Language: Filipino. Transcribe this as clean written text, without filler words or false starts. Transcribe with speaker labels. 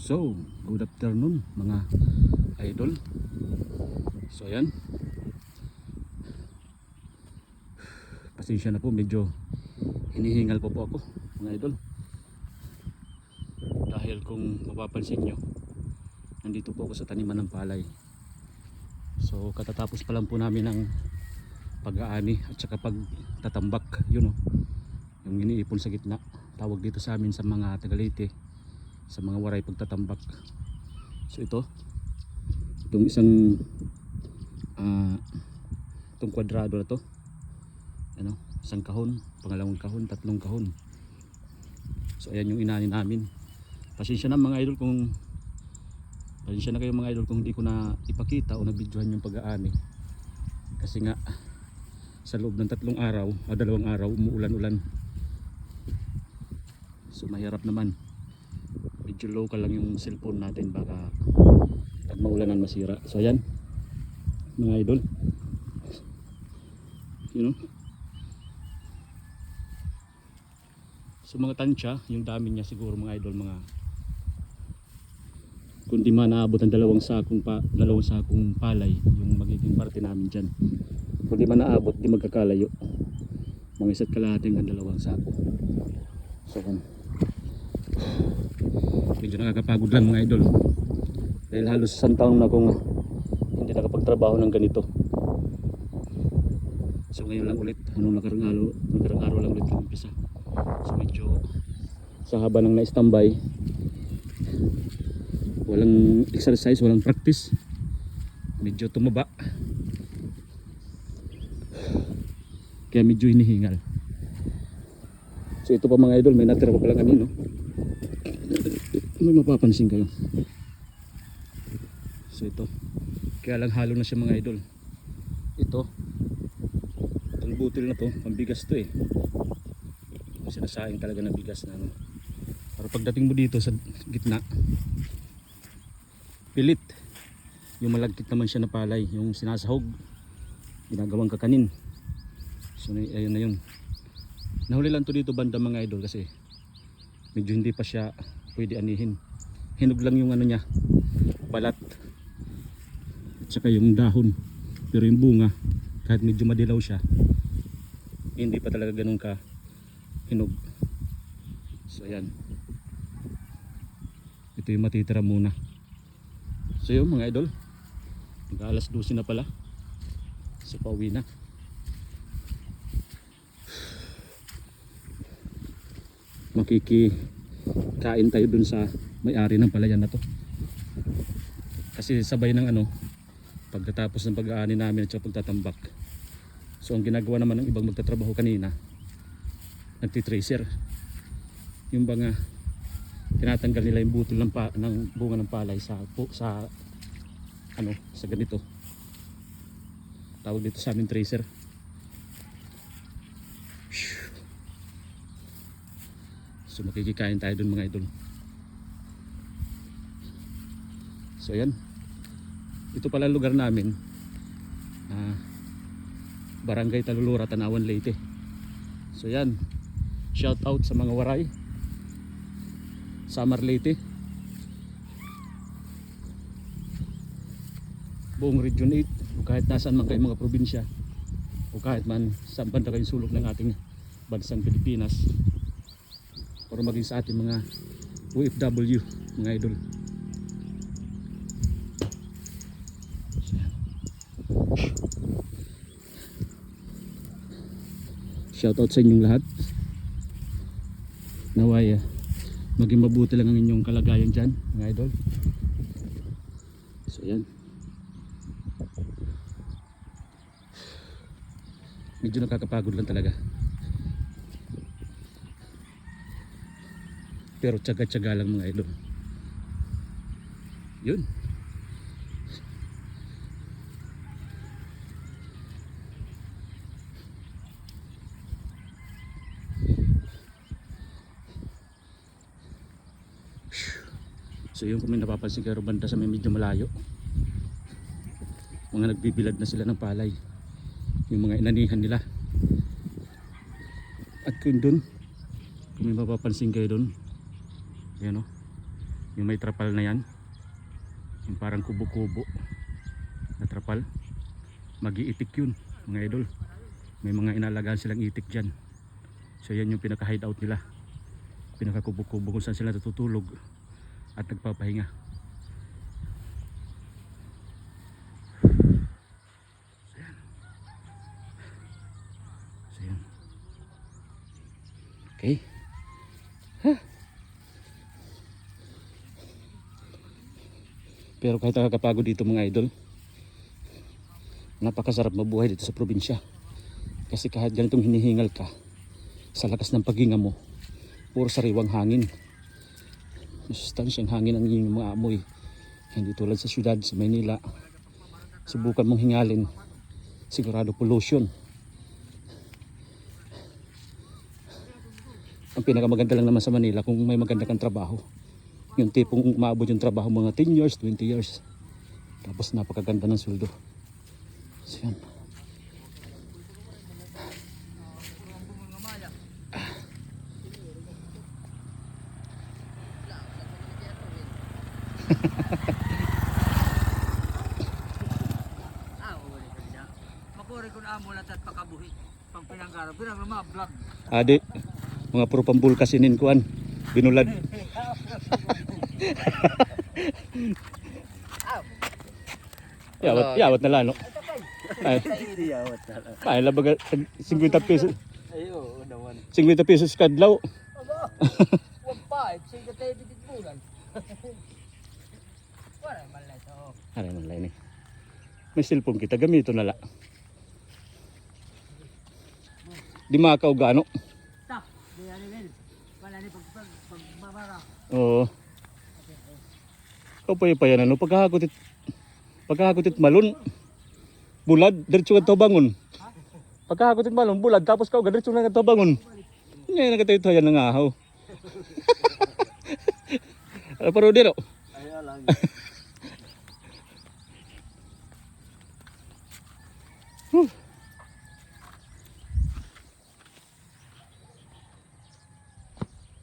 Speaker 1: So, good afternoon mga idol. So ayan, pasensya na po, medyo hinihingal po ako mga idol. Dahil kung mapapansin nyo, nandito po ako sa taniman ng palay. So katatapos pa lang po namin ng pag-aani at saka pagtatambak, yun o, yung iniipon sa gitna. Tawag dito sa amin sa mga Tagalite, sa mga waray pagtatambak. So itong isang itong kwadrado na to, ano, isang kahon, pangalawang kahon, tatlong kahon. So ayan yung inani namin. Pasensya na mga idol kung pasensya na kayo mga idol kung hindi ko na ipakita o na videohan yung pag-aani, kasi nga sa loob ng 2 araw o 2 araw umuulan-ulan. So mahirap naman, medyo local lang yung cellphone natin, baka pag maulanan masira. So ayan mga idol, you know, so mga tansya, yung dami niya siguro mga idol, mga kundi man naabot ang 2 sakong palay yung magiging parte namin dyan. Kundi man naabot, di magkakalayo, mga isa't kalahating ang 2 sako. So medyo nakakapagod lang mga idol, dahil halos 1 taon na akong hindi nakapagtrabaho ng ganito. So ngayon lang ulit, nakarang araw lang ulit yung umpisa. So medyo sa haba ng na-standby, walang exercise, walang practice, medyo tumaba, kaya medyo hinihingal. So ito pa mga idol, may natira pa palang kanino, may mapapansin kayo. So ito, kaya lang halo na siya mga idol. Itong butil na to, pambigas to eh, sinasaing talaga na bigas na ano. Pero pagdating mo dito sa gitna, pilit, yung malagkit naman siya na palay, yung sinasahog, ginagawang kakanin. So ayun na yun. Nahuli lang to dito banda mga idol, kasi medyo hindi pa siya pwede anihin. Hinog lang yung ano niya, balat at saka yung dahon, pero yung bunga kahit medyo madilaw siya, hindi pa talaga ganun ka hinog. So ayan, ito yung matitira muna. So yun mga idol, mag-alas 12 na pala, so pauwi na. Makikikain tayo dun sa may-ari ng palayan na to, kasi sabay ng ano, pagkatapos ng pag-aani namin at pagtatambak. So ang ginagawa naman ng ibang magtatrabaho kanina, nagtitracer, yung mga tinatanggal nila yung butol ng bunga ng palay sa ano, sa ganito, tawag dito sa amin tracer. So makikikain tayo dun mga idol. So yan, ito pala lugar namin, Barangay Talulura, Tanawan, Leyte. So yan, shout out sa mga waray, Samar, Leyte, buong Region 8, o kahit nasaan man kayo mga probinsya, o kahit man saan banda kayong sulok ng ating bansang Pilipinas, para maging sa ating mga OFW mga idol. Shoutout sa inyong lahat. Naway maging mabuti lang ang inyong kalagayan dyan mga idol. So yan, medyo nakakapagod lang talaga, pero tsaga-tsaga lang mga idol. Yun, so yun, kung may napapansin kayo banda sa may medyo malayo, mga nagbibilad na sila ng palay, yung mga inanihan nila. At kung dun, kung may mapapansin kayo dun, yan o, Yung may trapal na yan, yung parang kubo-kubo na trapal, mag-iitik yun mga idol. May mga inalagaan silang itik dyan. So yan yung pinaka hideout nila, pinaka kubo-kubo kung saan sila natutulog at nagpapahinga. So yan. Okay. Pero kahit nakakapagod dito mga idol, napakasarap mabuhay dito sa probinsya. Kasi kahit ganitong hinihingal ka, sa lakas ng paghinga mo, puro sariwang hangin. Masustansyang hangin ang iyong mga amoy. Hindi tulad sa syudad, sa Maynila. Subukan mong hingalin, sigurado pollution. Ang pinakamaganda lang naman sa Manila kung may maganda kang trabaho. Yung tipong umaabot yung trabaho mga 10 years, 20 years. Tapos napakaganda ng sweldo. So yan.
Speaker 2: Makuri ko na amulat at pakabuhi. Pang pinanggara, binang mga vlog.
Speaker 1: Adi, mga puro pambulkasinin kuan, binulad. Yawat na lano. Ay,
Speaker 2: Yawat na lang.
Speaker 1: ay labaga 50 pesos.
Speaker 2: Ayo, naman.
Speaker 1: 50 pesos kadlaw.
Speaker 2: Aba, huwag pa. Sige tayo bitit bulan. Wala, malay to.
Speaker 1: Aray man lay ni. May cellphone kita gamito na la. Di makaw gano.
Speaker 2: Stop. Di ano Mel. Wala ni pagmamara.
Speaker 1: Oo. Kapay pa yan ano pagkahagotit malon. Bulad diretso kadto bangon. Pagkahagotit malon bulad tapos kau diretso na kadto bangon. Ngay nagatayo yan nga ahaw. Pero diro.
Speaker 2: Ayo lang.